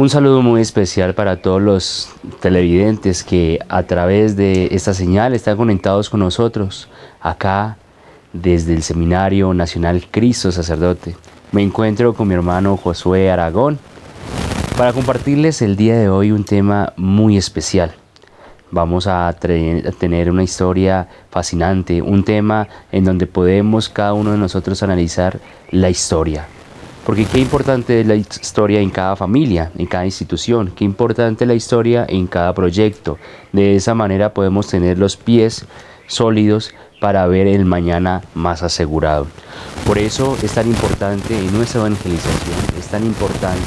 Un saludo muy especial para todos los televidentes que a través de esta señal están conectados con nosotros acá desde el Seminario Nacional Cristo Sacerdote. Me encuentro con mi hermano Josué Aragón para compartirles el día de hoy un tema muy especial. Vamos a tener una historia fascinante, un tema en donde podemos cada uno de nosotros analizar la historia. Porque qué importante es la historia en cada familia, en cada institución, qué importante es la historia en cada proyecto. De esa manera podemos tener los pies sólidos para ver el mañana más asegurado. Por eso es tan importante en nuestra evangelización, es tan importante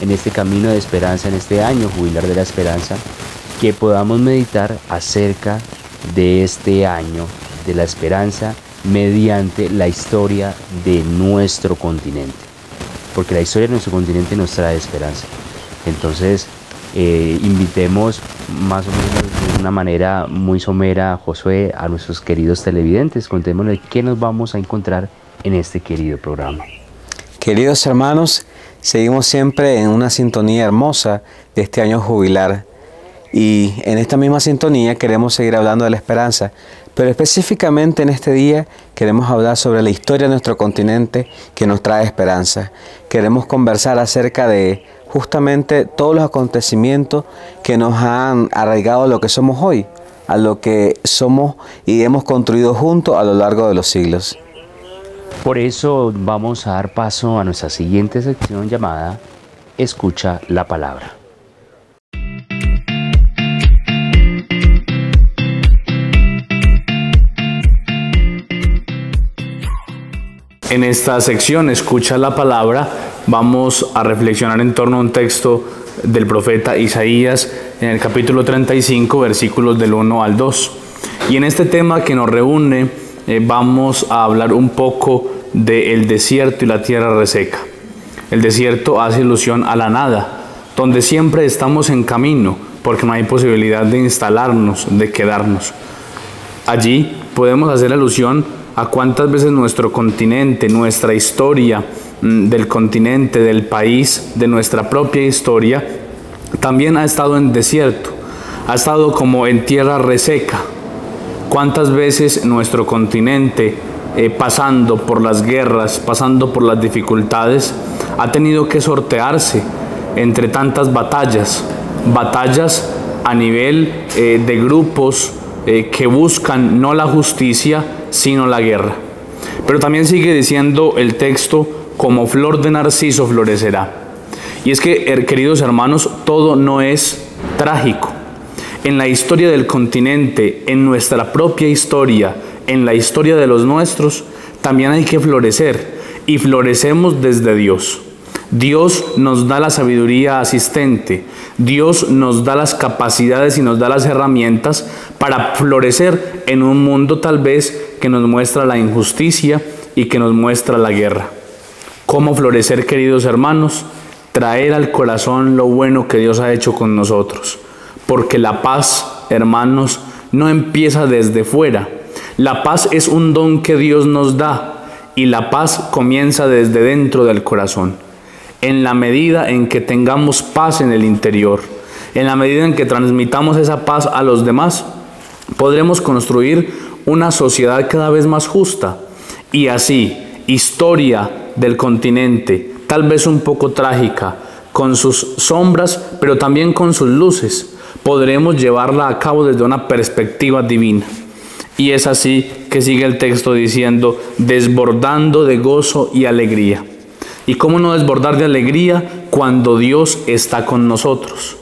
en este camino de esperanza, en este año jubilar de la esperanza, que podamos meditar acerca de este año de la esperanza mediante la historia de nuestro continente. Porque la historia de nuestro continente nos trae esperanza. Entonces, invitemos más o menos de una manera muy somera, Josué, a nuestros queridos televidentes. Contémosle qué nos vamos a encontrar en este querido programa. Queridos hermanos, seguimos siempre en una sintonía hermosa de este año jubilar. Y en esta misma sintonía queremos seguir hablando de la esperanza, pero específicamente en este día queremos hablar sobre la historia de nuestro continente que nos trae esperanza. Queremos conversar acerca de justamente todos los acontecimientos que nos han arraigado a lo que somos hoy, a lo que somos y hemos construido juntos a lo largo de los siglos. Por eso vamos a dar paso a nuestra siguiente sección llamada Escucha la Palabra. En esta sección, Escucha la Palabra, vamos a reflexionar en torno a un texto del profeta Isaías en el capítulo 35, versículos del 1 al 2. Y en este tema que nos reúne, vamos a hablar un poco del desierto y la tierra reseca. El desierto hace alusión a la nada, donde siempre estamos en camino, porque no hay posibilidad de instalarnos, de quedarnos. Allí podemos hacer alusión a cuántas veces nuestro continente, nuestra historia del continente, del país, de nuestra propia historia, también ha estado en desierto, ha estado como en tierra reseca. Cuántas veces nuestro continente, pasando por las guerras, pasando por las dificultades, ha tenido que sortearse entre tantas batallas a nivel de grupos que buscan no la justicia, sino la guerra. Pero también sigue diciendo el texto, como flor de narciso florecerá. Y es que, queridos hermanos, todo no es trágico. En la historia del continente, en nuestra propia historia, en la historia de los nuestros, también hay que florecer. Y florecemos desde Dios. Dios nos da la sabiduría asistente, Dios nos da las capacidades y nos da las herramientas para florecer en un mundo tal vez que nos muestra la injusticia y que nos muestra la guerra. ¿Cómo florecer, queridos hermanos? Traer al corazón lo bueno que Dios ha hecho con nosotros, porque la paz, hermanos, no empieza desde fuera. La paz es un don que Dios nos da y la paz comienza desde dentro del corazón. En la medida en que tengamos paz en el interior, en la medida en que transmitamos esa paz a los demás, podremos construir una sociedad cada vez más justa. Y así, historia del continente, tal vez un poco trágica, con sus sombras, pero también con sus luces, podremos llevarla a cabo desde una perspectiva divina. Y es así que sigue el texto diciendo, desbordando de gozo y alegría. ¿Y cómo no desbordar de alegría cuando Dios está con nosotros?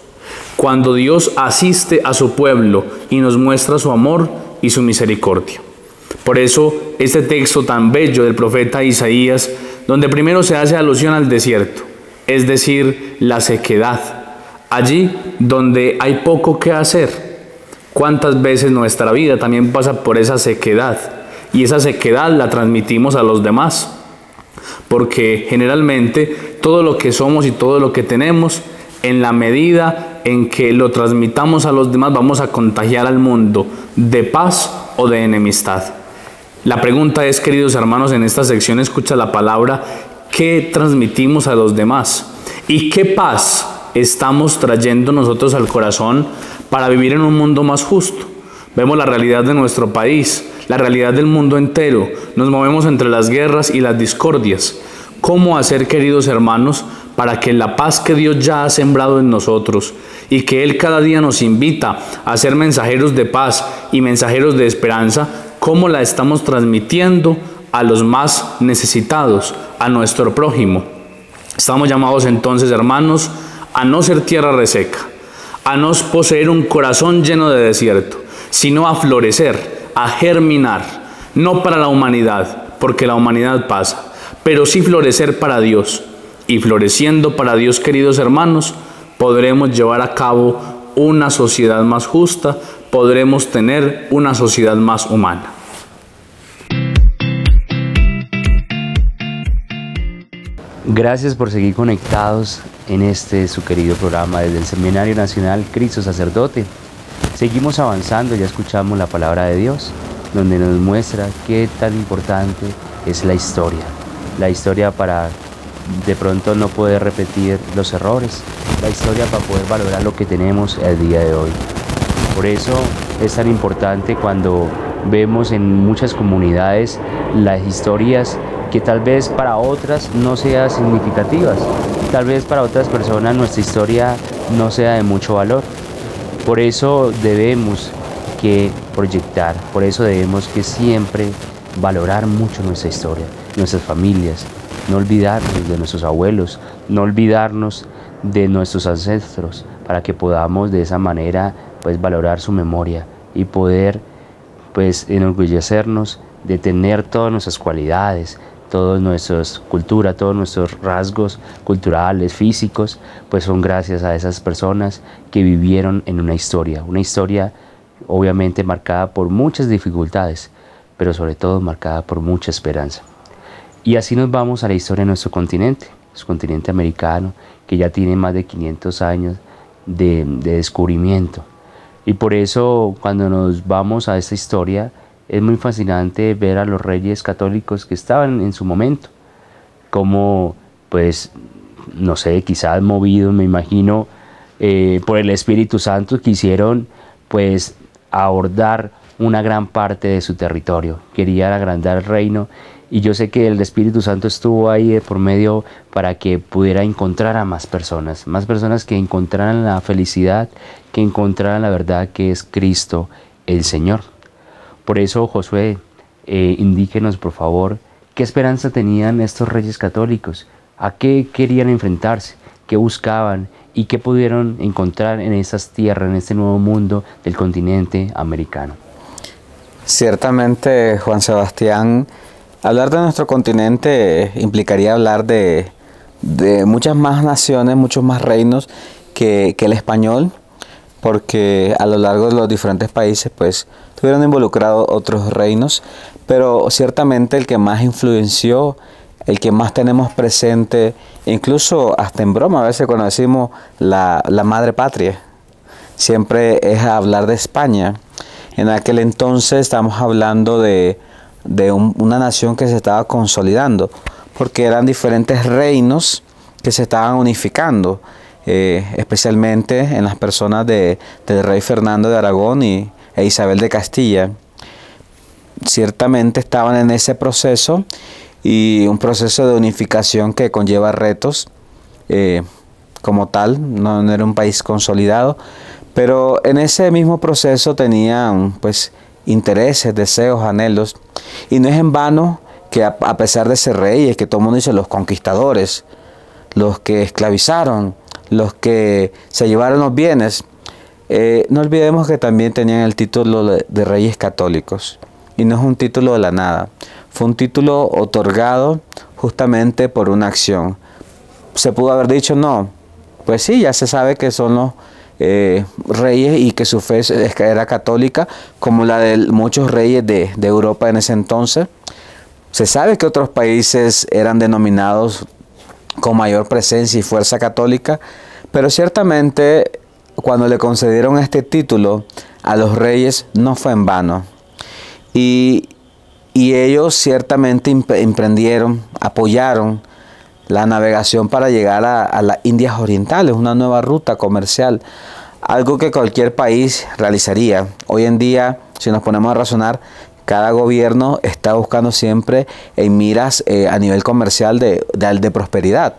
Cuando Dios asiste a su pueblo y nos muestra su amor y su misericordia. Por eso, este texto tan bello del profeta Isaías, donde primero se hace alusión al desierto, es decir, la sequedad, allí donde hay poco que hacer. ¿Cuántas veces nuestra vida también pasa por esa sequedad? Y esa sequedad la transmitimos a los demás. Porque generalmente todo lo que somos y todo lo que tenemos, en la medida en que lo transmitamos a los demás, vamos a contagiar al mundo de paz o de enemistad. La pregunta es, queridos hermanos, en esta sección Escucha la Palabra, ¿qué transmitimos a los demás? ¿Y qué paz estamos trayendo nosotros al corazón para vivir en un mundo más justo. Vemos la realidad de nuestro país, la realidad del mundo entero. Nos movemos entre las guerras y las discordias. ¿Cómo hacer, queridos hermanos, para que la paz que Dios ya ha sembrado en nosotros y que Él cada día nos invita a ser mensajeros de paz y mensajeros de esperanza, cómo la estamos transmitiendo a los más necesitados, a nuestro prójimo? Estamos llamados entonces, hermanos, a no ser tierra reseca, a no poseer un corazón lleno de desierto, sino a florecer, a germinar, no para la humanidad, porque la humanidad pasa, pero sí florecer para Dios. Y floreciendo para Dios, queridos hermanos, podremos llevar a cabo una sociedad más justa, podremos tener una sociedad más humana. Gracias por seguir conectados en este su querido programa desde el Seminario Nacional Cristo Sacerdote. Seguimos avanzando, ya escuchamos la palabra de Dios, donde nos muestra qué tan importante es la historia para de pronto no poder repetir los errores, la historia para poder valorar lo que tenemos el día de hoy. Por eso es tan importante cuando vemos en muchas comunidades las historias que tal vez para otras no sean significativas, tal vez para otras personas nuestra historia no sea de mucho valor. Por eso debemos que proyectar, por eso debemos que siempre valorar mucho nuestra historia, nuestras familias, no olvidarnos de nuestros abuelos, no olvidarnos de nuestros ancestros, para que podamos de esa manera pues valorar su memoria y poder pues enorgullecernos de tener todas nuestras cualidades, todas nuestras culturas, todos nuestros rasgos culturales, físicos, pues son gracias a esas personas que vivieron en una historia obviamente marcada por muchas dificultades, pero sobre todo marcada por mucha esperanza. Y así nos vamos a la historia de nuestro continente americano, que ya tiene más de 500 años de descubrimiento. Y por eso cuando nos vamos a esta historia, es muy fascinante ver a los reyes católicos que estaban en su momento, como pues, no sé, quizás movidos, me imagino, por el Espíritu Santo, quisieron pues abordar una gran parte de su territorio, querían agrandar el reino, y yo sé que el Espíritu Santo estuvo ahí por medio para que pudiera encontrar a más personas que encontraran la felicidad, que encontraran la verdad que es Cristo el Señor. Por eso, Josué, indíquenos por favor qué esperanza tenían estos reyes católicos, a qué querían enfrentarse, qué buscaban y qué pudieron encontrar en esas tierras, en este nuevo mundo del continente americano. Ciertamente, Juan Sebastián, hablar de nuestro continente implicaría hablar de muchas más naciones, muchos más reinos que el español, porque a lo largo de los diferentes países pues estuvieron involucrados otros reinos, pero ciertamente el que más influenció, el que más tenemos presente, incluso hasta en broma a veces cuando decimos la madre patria, siempre es hablar de España. En aquel entonces estamos hablando de una nación que se estaba consolidando, porque eran diferentes reinos que se estaban unificando, especialmente en las personas del rey Fernando de Aragón e Isabel de Castilla. Ciertamente estaban en ese proceso, y un proceso de unificación que conlleva retos, como tal, no era un país consolidado, pero en ese mismo proceso tenían pues intereses, deseos, anhelos, y no es en vano que a pesar de ser reyes, que todo el mundo dice los conquistadores, los que esclavizaron, los que se llevaron los bienes, no olvidemos que también tenían el título de reyes católicos, y no es un título de la nada, fue un título otorgado justamente por una acción. Se pudo haber dicho no, pues sí, ya se sabe que son los reyes y que su fe era católica, como la de muchos reyes de Europa en ese entonces. Se sabe que otros países eran denominados con mayor presencia y fuerza católica, pero ciertamente cuando le concedieron este título a los reyes no fue en vano. Y ellos ciertamente emprendieron, apoyaron la navegación para llegar a las Indias Orientales, una nueva ruta comercial, algo que cualquier país realizaría. Hoy en día, si nos ponemos a razonar, cada gobierno está buscando siempre en miras a nivel comercial de prosperidad,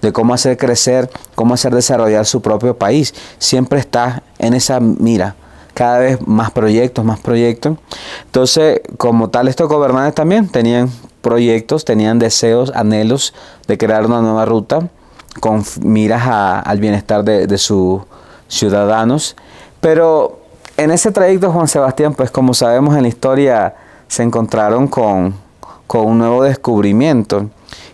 de cómo hacer crecer, cómo hacer desarrollar su propio país. Siempre está en esa mira, cada vez más proyectos, más proyectos. Entonces, como tal, estos gobernantes también tenían proyectos, tenían deseos, anhelos de crear una nueva ruta con miras al bienestar de sus ciudadanos. Pero en ese trayecto, Juan Sebastián, pues como sabemos en la historia, se encontraron con un nuevo descubrimiento.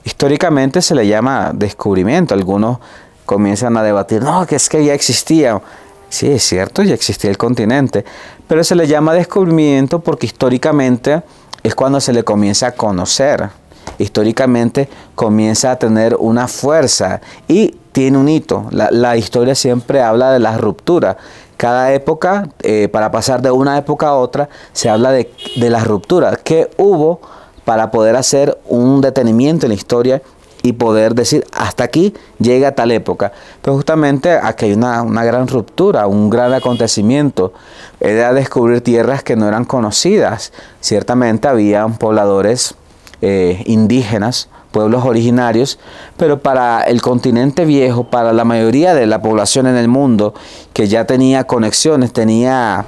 Históricamente se le llama descubrimiento. Algunos comienzan a debatir, no, que es que ya existía. Sí, es cierto, ya existía el continente, pero se le llama descubrimiento porque históricamente es cuando se le comienza a conocer. Históricamente comienza a tener una fuerza y tiene un hito. La historia siempre habla de las rupturas. Cada época, para pasar de una época a otra, se habla de las rupturas que hubo para poder hacer un detenimiento en la historia y poder decir, hasta aquí llega tal época. Pero justamente aquí hay una gran ruptura, un gran acontecimiento. Era descubrir tierras que no eran conocidas. Ciertamente habían pobladores indígenas, pueblos originarios, pero para el continente viejo, para la mayoría de la población en el mundo, que ya tenía conexiones, tenía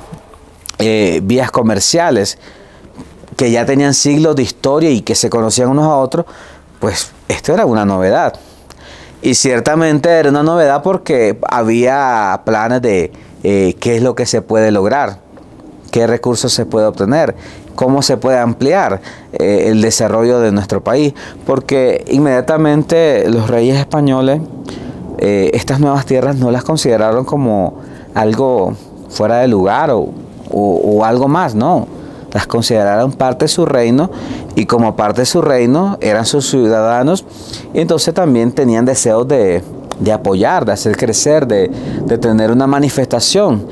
vías comerciales, que ya tenían siglos de historia y que se conocían unos a otros, pues esto era una novedad. Y ciertamente era una novedad porque había planes de qué es lo que se puede lograr, qué recursos se puede obtener, cómo se puede ampliar el desarrollo de nuestro país. Porque inmediatamente los reyes españoles estas nuevas tierras no las consideraron como algo fuera de lugar o algo más, no. Las consideraron parte de su reino y como parte de su reino eran sus ciudadanos, y entonces también tenían deseos de apoyar, de hacer crecer, de tener una manifestación.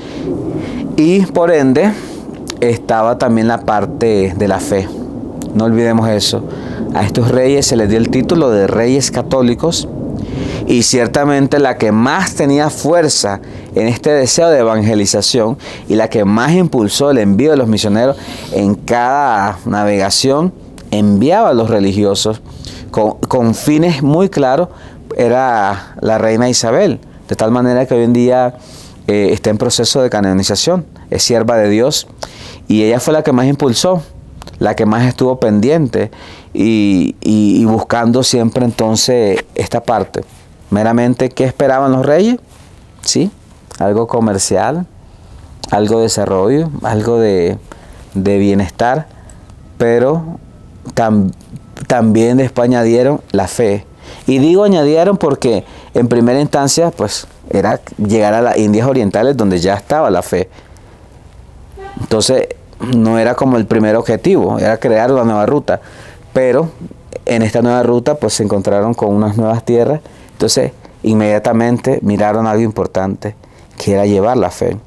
Y por ende estaba también la parte de la fe. No olvidemos eso. A estos reyes se les dio el título de reyes católicos, y ciertamente la que más tenía fuerza en este deseo de evangelización y la que más impulsó el envío de los misioneros en cada navegación, enviaba a los religiosos con fines muy claros, era la reina Isabel, de tal manera que hoy en día está en proceso de canonización, es sierva de Dios, y ella fue la que más impulsó, la que más estuvo pendiente y buscando siempre entonces esta parte. Meramente, ¿qué esperaban los reyes? Sí, algo comercial, algo de desarrollo, algo de bienestar, pero también después añadieron la fe. Y digo añadieron porque en primera instancia pues era llegar a las Indias Orientales, donde ya estaba la fe. Entonces no era como el primer objetivo, era crear una nueva ruta, pero en esta nueva ruta pues se encontraron con unas nuevas tierras. Entonces inmediatamente miraron algo importante, que era llevar la fe,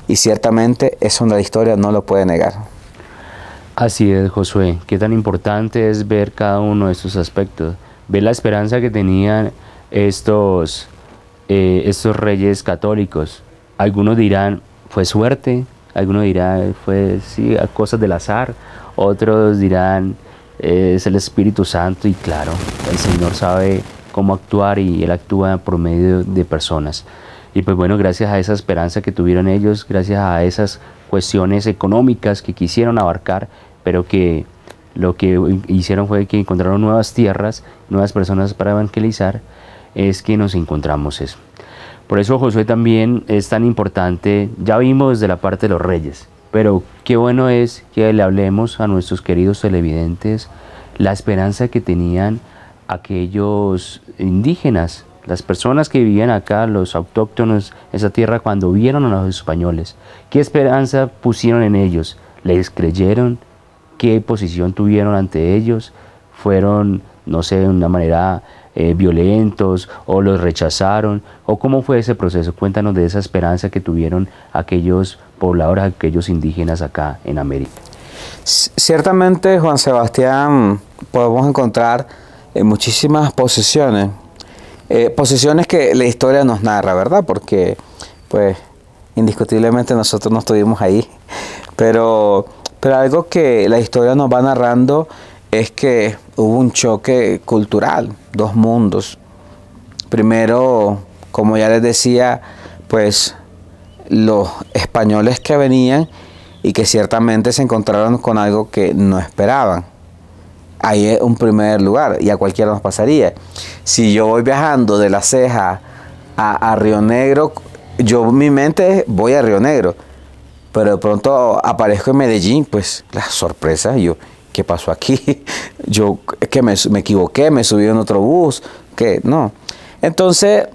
y ciertamente eso la historia no lo puede negar. Así es, Josué. Qué tan importante es ver cada uno de estos aspectos, ver la esperanza que tenían estos reyes católicos. Algunos dirán, fue suerte, algunos dirán, fue sí, a cosas del azar, otros dirán, es el Espíritu Santo, y claro, el Señor sabe cómo actuar y Él actúa por medio de personas. Y pues bueno, gracias a esa esperanza que tuvieron ellos, gracias a esas cuestiones económicas que quisieron abarcar, pero que lo que hicieron fue que encontraron nuevas tierras, nuevas personas para evangelizar, es que nos encontramos eso. Por eso, Josué, también es tan importante, ya vimos de la parte de los reyes, pero qué bueno es que le hablemos a nuestros queridos televidentes la esperanza que tenían aquellos indígenas, las personas que vivían acá, los autóctonos, esa tierra, cuando vieron a los españoles. ¿Qué esperanza pusieron en ellos? ¿Les creyeron? ¿Qué posición tuvieron ante ellos? ¿Fueron, no sé, de una manera violentos, o los rechazaron? ¿O cómo fue ese proceso? Cuéntanos de esa esperanza que tuvieron aquellos pobladores, aquellos indígenas acá en América. Ciertamente, Juan Sebastián, podemos encontrar muchísimas posesiones. Posesiones que la historia nos narra, ¿verdad? Porque, pues, indiscutiblemente nosotros no estuvimos ahí. Pero algo que la historia nos va narrando es que hubo un choque cultural, dos mundos. Primero, como ya les decía, pues los españoles que venían y que ciertamente se encontraron con algo que no esperaban. Ahí es un primer lugar y a cualquiera nos pasaría. Si yo voy viajando de La Ceja a Río Negro, yo en mi mente voy a Río Negro, pero de pronto aparezco en Medellín, pues la sorpresa, yo, ¿qué pasó aquí? Yo que me equivoqué, me subí en otro bus, que no. Entonces,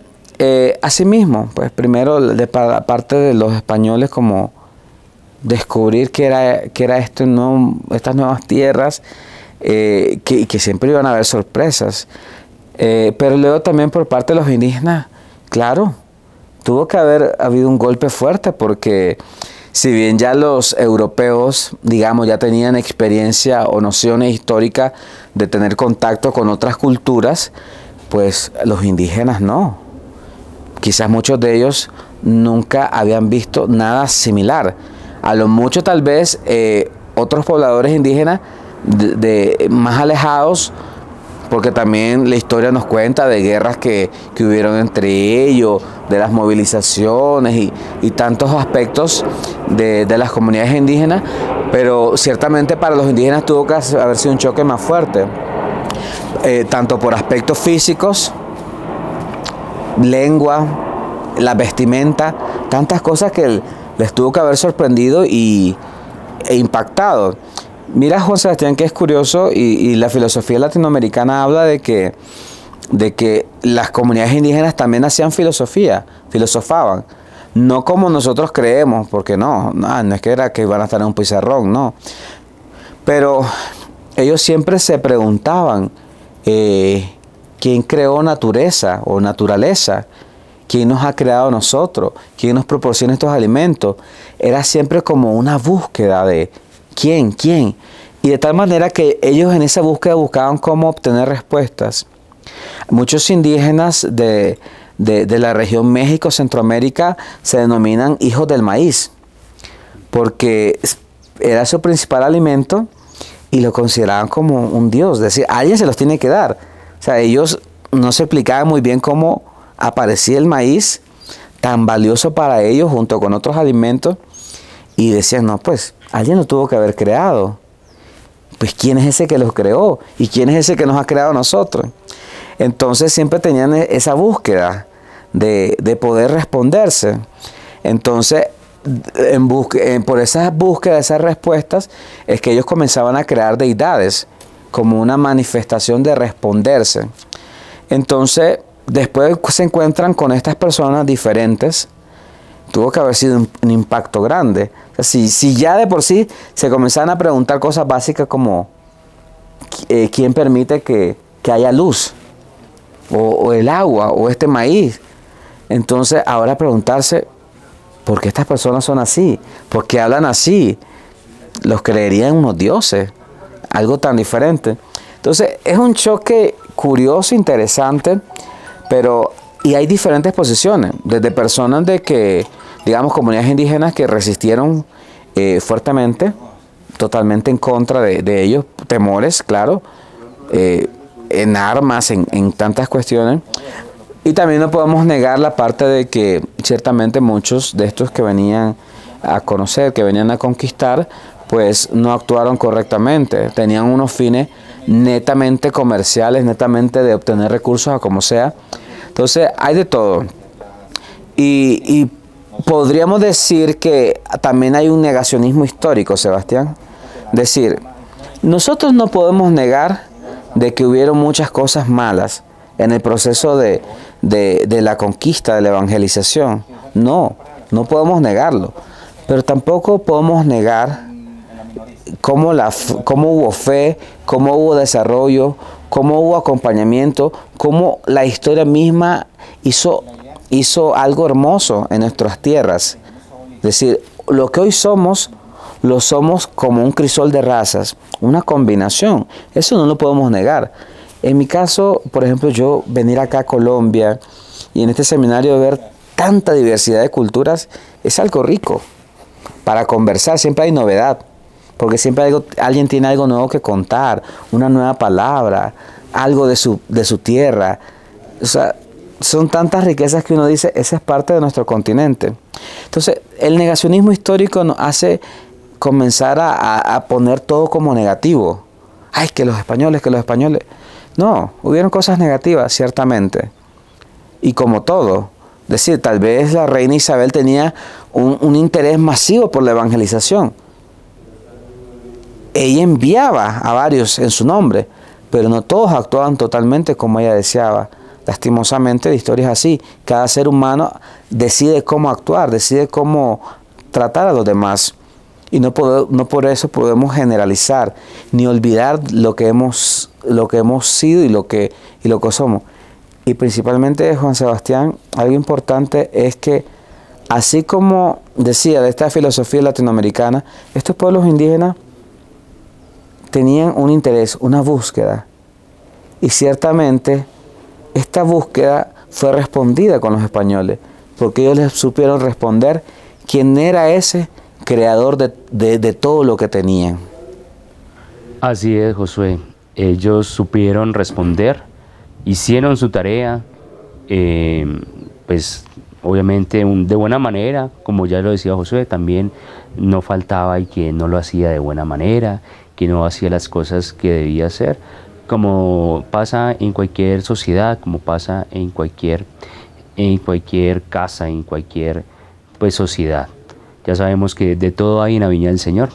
asimismo, pues primero de parte de los españoles como descubrir que era esto, no, estas nuevas tierras, que siempre iban a haber sorpresas. Pero luego también por parte de los indígenas, claro, tuvo que haber habido un golpe fuerte porque si bien ya los europeos, digamos, ya tenían experiencia o nociones históricas de tener contacto con otras culturas, pues los indígenas no. Quizás muchos de ellos nunca habían visto nada similar. A lo mucho tal vez otros pobladores indígenas de más alejados, porque también la historia nos cuenta de guerras que hubieron entre ellos, de las movilizaciones y tantos aspectos de las comunidades indígenas, pero ciertamente para los indígenas tuvo que haber sido un choque más fuerte, tanto por aspectos físicos, lengua, la vestimenta, tantas cosas que les tuvo que haber sorprendido e impactado. Mira, Juan Sebastián, que es curioso y la filosofía latinoamericana habla de que las comunidades indígenas también hacían filosofía, filosofaban. No como nosotros creemos, porque no es que era que iban a estar en un pizarrón, no. Pero ellos siempre se preguntaban, ¿quién creó naturaleza o naturaleza? ¿Quién nos ha creado a nosotros? ¿Quién nos proporciona estos alimentos? Era siempre como una búsqueda de ¿quién? Y de tal manera que ellos en esa búsqueda buscaban cómo obtener respuestas. Muchos indígenas de la región México, Centroamérica, se denominan hijos del maíz, porque era su principal alimento y lo consideraban como un dios, es decir, alguien se los tiene que dar. O sea, ellos no se explicaban muy bien cómo aparecía el maíz, tan valioso para ellos junto con otros alimentos, y decían, no, pues alguien lo tuvo que haber creado. Pues ¿quién es ese que los creó? ¿Y quién es ese que nos ha creado a nosotros? Entonces siempre tenían esa búsqueda de poder responderse. Entonces, por esas búsquedas, esas respuestas, es que ellos comenzaban a crear deidades como una manifestación de responderse. Entonces, después se encuentran con estas personas diferentes. Tuvo que haber sido un impacto grande. O sea, si ya de por sí se comenzaban a preguntar cosas básicas como ¿quién permite que haya luz? O el agua, o este maíz. Entonces ahora preguntarse ¿por qué estas personas son así? ¿Por qué hablan así? Los creerían unos dioses. Algo tan diferente. Entonces es un choque curioso, interesante, y hay diferentes posiciones, desde personas de que, digamos, comunidades indígenas que resistieron fuertemente, totalmente en contra de ellos, temores, claro, en armas, en tantas cuestiones. Y también no podemos negar la parte de que ciertamente muchos de estos que venían a conocer, que venían a conquistar, pues no actuaron correctamente, tenían unos fines netamente comerciales, netamente de obtener recursos a como sea. Entonces hay de todo. Y podríamos decir que también hay un negacionismo histórico, Sebastián. Es decir, nosotros no podemos negar de que hubieron muchas cosas malas en el proceso de la conquista, de la evangelización. No podemos negarlo. Pero tampoco podemos negar cómo hubo fe, cómo hubo desarrollo, cómo hubo acompañamiento, cómo la historia misma hizo algo hermoso en nuestras tierras. Es decir, lo que hoy somos, lo somos como un crisol de razas, una combinación. Eso no lo podemos negar. En mi caso, por ejemplo, yo venir acá a Colombia y en este seminario ver tanta diversidad de culturas es algo rico. Para conversar siempre hay novedad, porque siempre alguien tiene algo nuevo que contar, una nueva palabra, algo de su tierra. O sea, son tantas riquezas que uno dice, esa es parte de nuestro continente. Entonces, el negacionismo histórico nos hace comenzar a poner todo como negativo. Ay, que los españoles. No, hubieron cosas negativas, ciertamente. Y como todo, es decir, tal vez la reina Isabel tenía un interés masivo por la evangelización. Ella enviaba a varios en su nombre, pero no todos actuaban totalmente como ella deseaba. Lastimosamente, la historia es así. Cada ser humano decide cómo actuar, decide cómo tratar a los demás. Y no por eso podemos generalizar, ni olvidar lo que hemos sido y lo que somos. Y principalmente, Juan Sebastián, algo importante es que, así como decía de esta filosofía latinoamericana, estos pueblos indígenas tenían un interés, una búsqueda. Y ciertamente, esta búsqueda fue respondida con los españoles, porque ellos les supieron responder quién era ese creador de todo lo que tenían. Así es, Josué. Ellos supieron responder, hicieron su tarea, pues obviamente de buena manera, como ya lo decía Josué, también no faltaba y que no lo hacía de buena manera, que no hacía las cosas que debía hacer, como pasa en cualquier sociedad, como pasa en cualquier casa, en cualquier pues sociedad. Ya sabemos que de todo hay en la viña del Señor,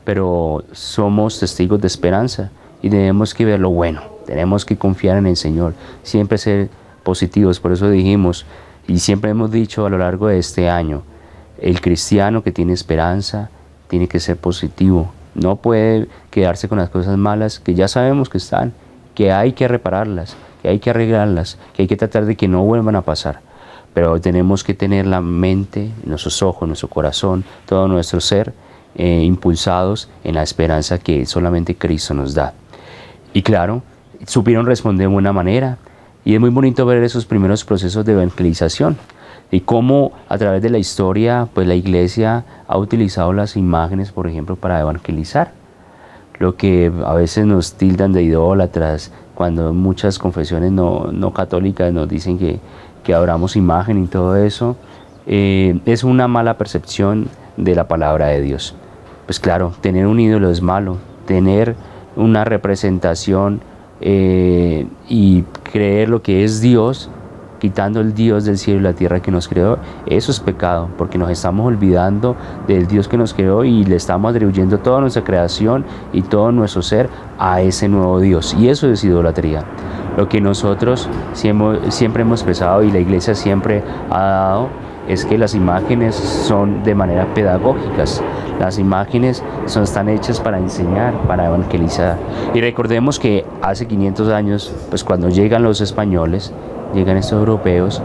pero somos testigos de esperanza y tenemos que ver lo bueno, tenemos que confiar en el Señor, siempre ser positivos. Por eso dijimos y siempre hemos dicho a lo largo de este año, el cristiano que tiene esperanza tiene que ser positivo, no puede quedarse con las cosas malas que ya sabemos que están, que hay que repararlas, que hay que arreglarlas, que hay que tratar de que no vuelvan a pasar. Pero tenemos que tener la mente, nuestros ojos, nuestro corazón, todo nuestro ser impulsados en la esperanza que solamente Cristo nos da. Y claro, supieron responder de buena manera. Y es muy bonito ver esos primeros procesos de evangelización y cómo a través de la historia pues la iglesia ha utilizado las imágenes, por ejemplo, para evangelizar. Lo que a veces nos tildan de idólatras, cuando muchas confesiones no católicas nos dicen que adoramos imagen y todo eso, es una mala percepción de la palabra de Dios. Pues claro, tener un ídolo es malo, tener una representación y creer lo que es Dios, quitando el Dios del cielo y la tierra que nos creó, eso es pecado, porque nos estamos olvidando del Dios que nos creó y le estamos atribuyendo toda nuestra creación y todo nuestro ser a ese nuevo Dios, y eso es idolatría. Lo que nosotros siempre hemos expresado y la iglesia siempre ha dado es que las imágenes son de manera pedagógicas. Las imágenes están hechas para enseñar, para evangelizar. Y recordemos que hace 500 años, pues cuando llegan los españoles, llegan estos europeos,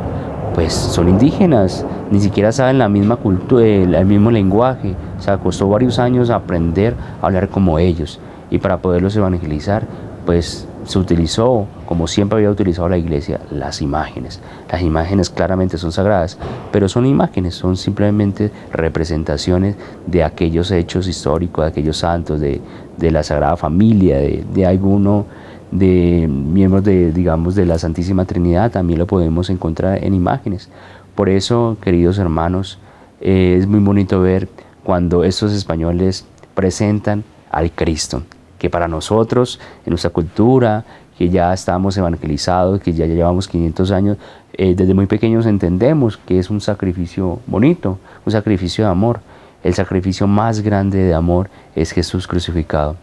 pues son indígenas, ni siquiera saben la misma cultura, el mismo lenguaje. O sea, costó varios años aprender a hablar como ellos. Y para poderlos evangelizar, pues se utilizó, como siempre había utilizado la iglesia, las imágenes. Las imágenes claramente son sagradas, pero son imágenes, son simplemente representaciones de aquellos hechos históricos, de aquellos santos, de la Sagrada Familia, de alguno de miembros de la Santísima Trinidad. También lo podemos encontrar en imágenes. Por eso, queridos hermanos, es muy bonito ver cuando estos españoles presentan al Cristo, que para nosotros, en nuestra cultura, que ya estamos evangelizados, que ya llevamos 500 años, desde muy pequeños entendemos que es un sacrificio bonito, un sacrificio de amor. El sacrificio más grande de amor es Jesús crucificado.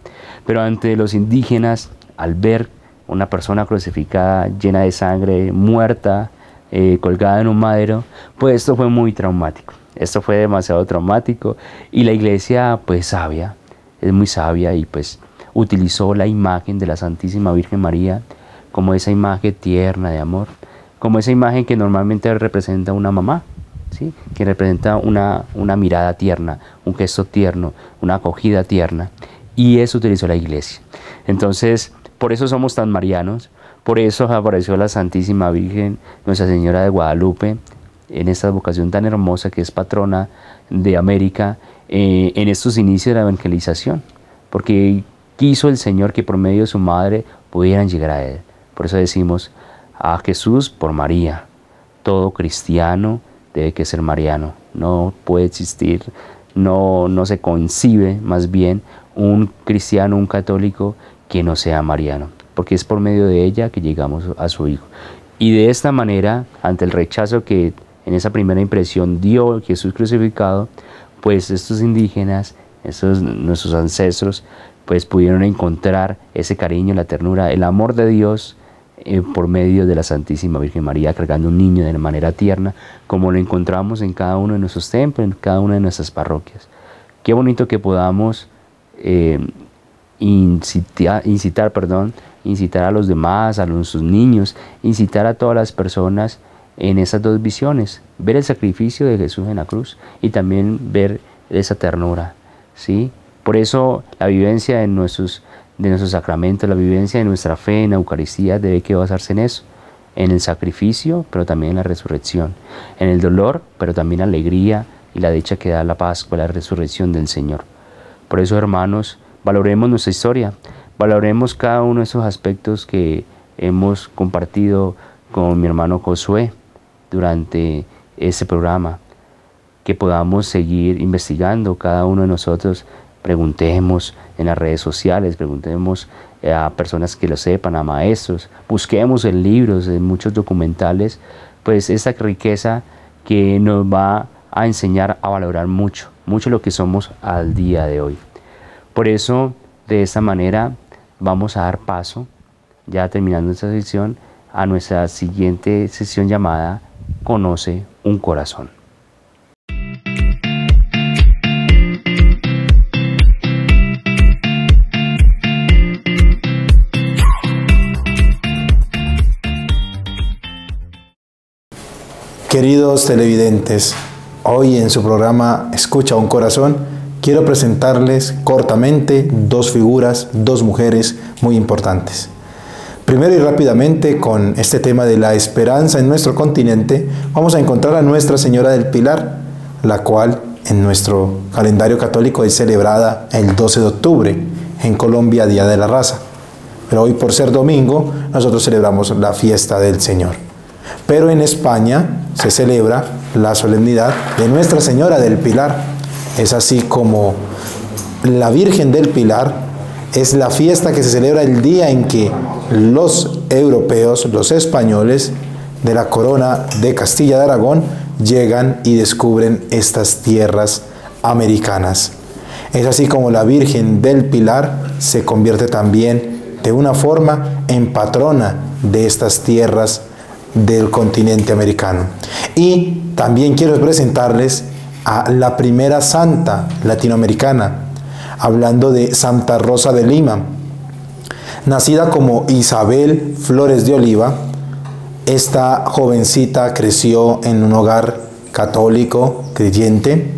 Pero ante los indígenas, al ver una persona crucificada, llena de sangre, muerta, colgada en un madero, pues esto fue muy traumático. Esto fue demasiado traumático y la iglesia, pues sabia, es muy sabia y pues utilizó la imagen de la Santísima Virgen María como esa imagen tierna de amor, como esa imagen que normalmente representa una mamá, ¿sí? Que representa una mirada tierna, un gesto tierno, una acogida tierna, y eso utilizó la iglesia. Entonces, por eso somos tan marianos, Por eso apareció la Santísima Virgen, Nuestra Señora de Guadalupe, en esta vocación tan hermosa que es patrona de América, en estos inicios de la evangelización, porque quiso el Señor que por medio de su madre pudieran llegar a Él. Por eso decimos a Jesús por María. Todo cristiano debe que ser mariano. No puede existir, no se concibe más bien un cristiano, un católico que no sea mariano, porque es por medio de ella que llegamos a su Hijo. Y de esta manera, ante el rechazo que en esa primera impresión dio Jesús crucificado, pues estos indígenas, nuestros ancestros, pues pudieron encontrar ese cariño, la ternura, el amor de Dios por medio de la Santísima Virgen María, cargando un niño de manera tierna, como lo encontramos en cada uno de nuestros templos, en cada una de nuestras parroquias. Qué bonito que podamos incitar a los demás, a nuestros niños, incitar a todas las personas en esas dos visiones, ver el sacrificio de Jesús en la cruz y también ver esa ternura, ¿sí? Por eso la vivencia de nuestros sacramentos, la vivencia de nuestra fe en la Eucaristía debe que basarse en eso, en el sacrificio, pero también en la resurrección, en el dolor, pero también la alegría y la dicha que da la Pascua, la resurrección del Señor. Por eso, hermanos, valoremos nuestra historia, valoremos cada uno de esos aspectos que hemos compartido con mi hermano Josué durante este programa, que podamos seguir investigando cada uno de nosotros. Preguntemos en las redes sociales, preguntemos a personas que lo sepan, a maestros, busquemos en libros, en muchos documentales, pues esa riqueza que nos va a enseñar a valorar mucho lo que somos al día de hoy. Por eso, de esta manera, vamos a dar paso, ya terminando esta sección, a nuestra siguiente sesión llamada Conoce un Corazón. Queridos televidentes, hoy en su programa Escucha un Corazón, quiero presentarles cortamente dos figuras, dos mujeres muy importantes. Primero y rápidamente, con este tema de la esperanza en nuestro continente, vamos a encontrar a Nuestra Señora del Pilar, la cual en nuestro calendario católico es celebrada el 12 de octubre, en Colombia, Día de la Raza. Pero hoy, por ser domingo, nosotros celebramos la fiesta del Señor. Pero en España se celebra la solemnidad de Nuestra Señora del Pilar. Es así como la Virgen del Pilar es la fiesta que se celebra el día en que los europeos, los españoles de la corona de Castilla de Aragón, llegan y descubren estas tierras americanas. Es así como la Virgen del Pilar se convierte también de una forma en patrona de estas tierras del continente americano. Y también quiero presentarles a la primera santa latinoamericana, hablando de Santa Rosa de Lima. Nacida como Isabel Flores de Oliva, esta jovencita creció en un hogar católico, creyente,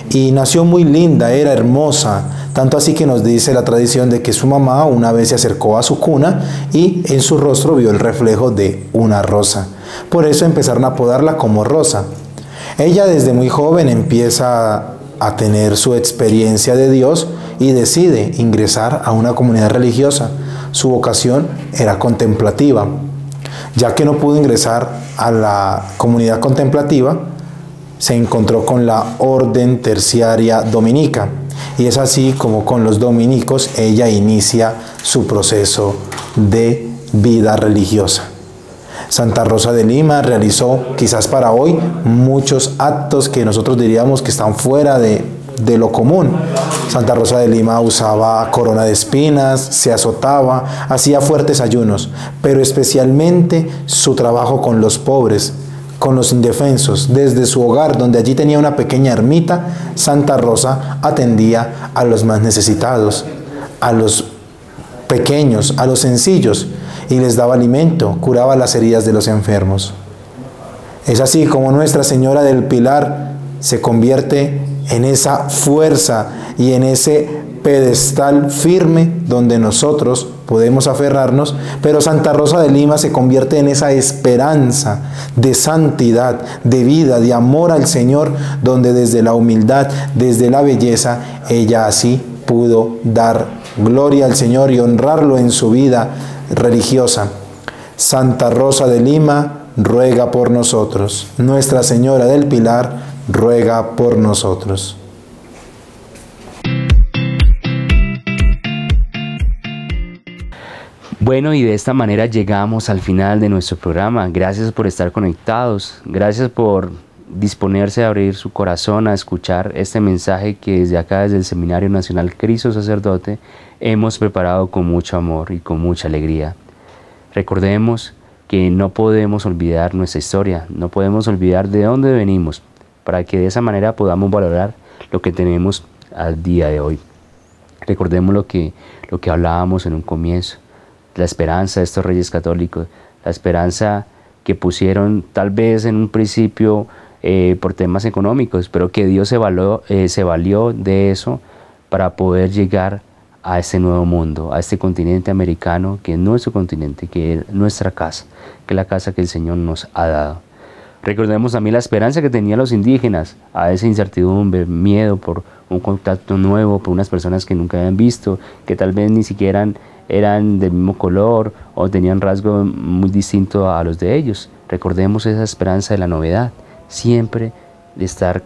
y nació muy linda, era hermosa, tanto así que nos dice la tradición de que su mamá una vez se acercó a su cuna y en su rostro vio el reflejo de una rosa. Por eso empezaron a apodarla como Rosa. Ella desde muy joven empieza a tener su experiencia de Dios y decide ingresar a una comunidad religiosa. Su vocación era contemplativa. Ya que no pudo ingresar a la comunidad contemplativa, se encontró con la orden terciaria dominica. Y es así como con los dominicos ella inicia su proceso de vida religiosa. Santa Rosa de Lima realizó, quizás para hoy, muchos actos que nosotros diríamos que están fuera de lo común. Santa Rosa de Lima usaba corona de espinas, se azotaba, hacía fuertes ayunos, pero especialmente su trabajo con los pobres, con los indefensos. Desde su hogar, donde allí tenía una pequeña ermita, Santa Rosa atendía a los más necesitados, a los pequeños, a los sencillos, y les daba alimento, curaba las heridas de los enfermos. Es así como Nuestra Señora del Pilar se convierte en esa fuerza, y en ese pedestal firme donde nosotros podemos aferrarnos, pero Santa Rosa de Lima se convierte en esa esperanza de santidad, de vida, de amor al Señor, donde desde la humildad, desde la belleza, ella así pudo dar gloria al Señor y honrarlo en su vida religiosa. Santa Rosa de Lima, ruega por nosotros. Nuestra Señora del Pilar, ruega por nosotros. Bueno, y de esta manera llegamos al final de nuestro programa. Gracias por estar conectados, gracias por disponerse a abrir su corazón a escuchar este mensaje que desde acá, desde el Seminario Nacional Cristo Sacerdote, hemos preparado con mucho amor y con mucha alegría. Recordemos que no podemos olvidar nuestra historia, no podemos olvidar de dónde venimos, para que de esa manera podamos valorar lo que tenemos al día de hoy. Recordemos lo que hablábamos en un comienzo, la esperanza de estos reyes católicos, la esperanza que pusieron tal vez en un principio por temas económicos, pero que Dios se valió de eso para poder llegar a este nuevo mundo, a este continente americano, que es nuestro continente, que es nuestra casa, que es la casa que el Señor nos ha dado. Recordemos también la esperanza que tenían los indígenas, a esa incertidumbre, miedo por un contacto nuevo, por unas personas que nunca habían visto, que tal vez ni siquiera eran del mismo color o tenían rasgos muy distintos a los de ellos. Recordemos esa esperanza de la novedad, siempre de estar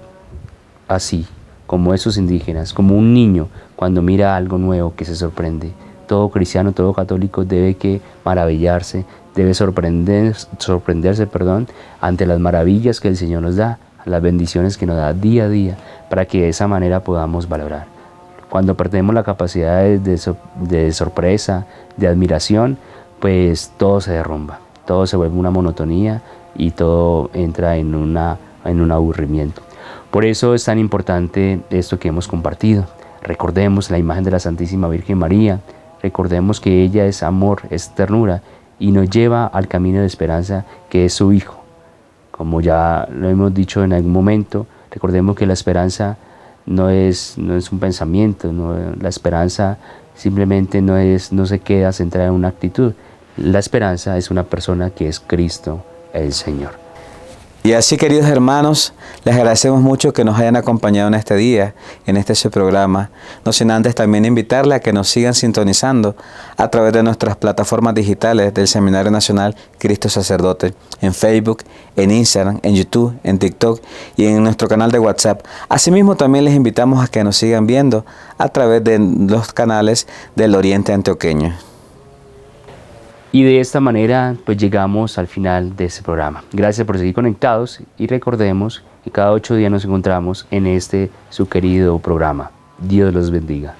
así, como esos indígenas, como un niño cuando mira algo nuevo que se sorprende. Todo cristiano, todo católico debe que maravillarse, debe sorprenderse, ante las maravillas que el Señor nos da, las bendiciones que nos da día a día, para que de esa manera podamos valorar. Cuando perdemos la capacidad de sorpresa, de admiración, pues todo se derrumba, todo se vuelve una monotonía y todo entra en un aburrimiento. Por eso es tan importante esto que hemos compartido. Recordemos la imagen de la Santísima Virgen María, recordemos que ella es amor, es ternura y nos lleva al camino de esperanza que es su Hijo. Como ya lo hemos dicho en algún momento, recordemos que la esperanza no es un pensamiento, la esperanza simplemente no se queda centrada en una actitud. La esperanza es una persona que es Cristo el Señor. Y así, queridos hermanos, les agradecemos mucho que nos hayan acompañado en este día, en este su programa. No sin antes también invitarle a que nos sigan sintonizando a través de nuestras plataformas digitales del Seminario Nacional Cristo Sacerdote, en Facebook, en Instagram, en YouTube, en TikTok y en nuestro canal de WhatsApp. Asimismo, también les invitamos a que nos sigan viendo a través de los canales del Oriente Antioqueño. Y de esta manera pues llegamos al final de este programa. Gracias por seguir conectados y recordemos que cada 8 días nos encontramos en este su querido programa. Dios los bendiga.